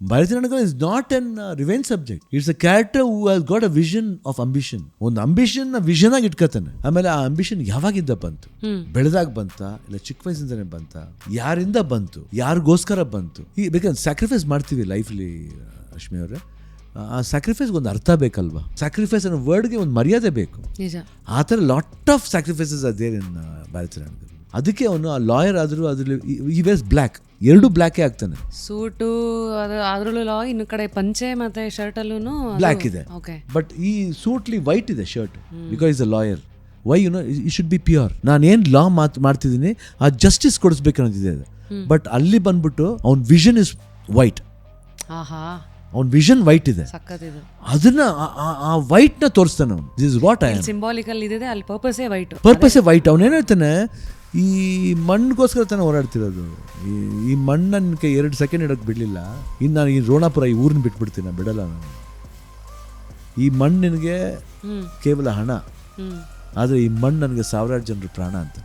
Bharatanatyam is not an revenge subject. It's a character who has got a vision of ambition. ಒಂದು ambition vision ಆಗಿ ಇಟ್ಕೋತಾನೆ. ಆಮೇಲೆ ಆ ambition ಯಾವಾಗಿಂದ ಬಂತು, ಬೆಳೆದಾಗ ಬಂತ, ಇಲ್ಲ ಚಿಕ್ಕ ವಯಸ್ಸಿಂದನೇ ಬಂತ, ಯಾರಿಂದ ಬಂತು, ಯಾರಿಗೋಸ್ಕರ ಬಂತು. ಈ ಬೇಕಾದ್ರೆ ಸ್ಯಾಕ್ರಿಫೈಸ್ ಮಾಡ್ತೀವಿ ಲೈಫ್ಲಿ ರಶ್ಮಿ ಅವರೇ, ಆ ಸ್ಯಾಕ್ರಿಫೈಸ್ಗೆ ಒಂದು ಅರ್ಥ ಬೇಕಲ್ವಾ. ಸ್ಯಾಕ್ರಿಫೈಸ್ ಅನ್ನೋ ವರ್ಡ್ಗೆ ಒಂದು ಮರ್ಯಾದೆ ಬೇಕು. ಆ ಥರ ಲಾಟ್ ಆಫ್ ಸ್ಯಾಕ್ರಿಫೈಸಸ್ ಅದೇ ಭರತನಾಟ್ಯ. ಅದಕ್ಕೆ ಅವನು ಆ ಲಾಯರ್ ಆದರೂ ಅದ್ರಲ್ಲಿ ಈ ವೇಸ್ ಬ್ಲ್ಯಾಕ್, ಎರಡು ಬ್ಲ್ಯಾಕೇ ಆಗ್ತಾನೆ. ಸೂಟು ಅದ್ರಲ್ಲೂ ಲಾ, ಇನ್ನು ಕಡೆ ಪಂಚೆ ಮತ್ತೆ ಶರ್ಟ್ ಅಲ್ಲೂ ಬ್ಲ್ಯಾಕ್ ಇದೆ. ಬಟ್ ಈ ಸೂಟ್ಲಿ ವೈಟ್ ಇದೆ shirt, because is a lawyer. Why you know you should be pure. ನಾನೇನು ಲಾ ಮಾಡ್ತಿದ್ದೀನಿ ಆ ಜಸ್ಟಿಸ್ ಕೊಡಿಸ್ಬೇಕು ಅನ್ನೋದಿದೆ. ಬಟ್ ಅಲ್ಲಿ ಬಂದ್ಬಿಟ್ಟು ಅವ್ನ ವಿಷನ್ ಇಸ್ ವೈಟ್. ಅವ್ನ ವಿಷನ್ ವೈಟ್ ಇದೆ. ಅದನ್ನ ಆ ವೈಟ್ ನ ತೋರಿಸ್ತಾನೆ ಅವನು. This is what I am. Symbolical ಇದೆ, ಅಲ್ಲಿ ಪರ್ಪಸೇ ವೈಟ್. ಪರ್ಪಸೇ ವೈಟ್. ಅವನು ಏನು ಹೇಳ್ತಾನೆ, ಈ ಮಣ್ಣಿಗೋಸ್ಕರ ತಾನೇ ಹೋರಾಡ್ತಿರೋದು. ಈ ಮಣ್ಣು ನನಗೆ 2 ಸೆಕೆಂಡ್ ಇಡೋಕೆ ಬಿಡಲಿಲ್ಲ, ಇನ್ನು ನಾನು ಈ ರೋಣಾಪುರ ಈ ಊರನ್ನ ಬಿಟ್ಬಿಡ್ತೀನಿ, ಬಿಡಲ್ಲ ನಾನು. ಈ ಮಣ್ಣು ನಿನಗೆ ಕೇವಲ ಹಣ, ಆದರೆ ಈ ಮಣ್ಣು ನನಗೆ 1000 ಜನರ ಪ್ರಾಣ ಅಂತ.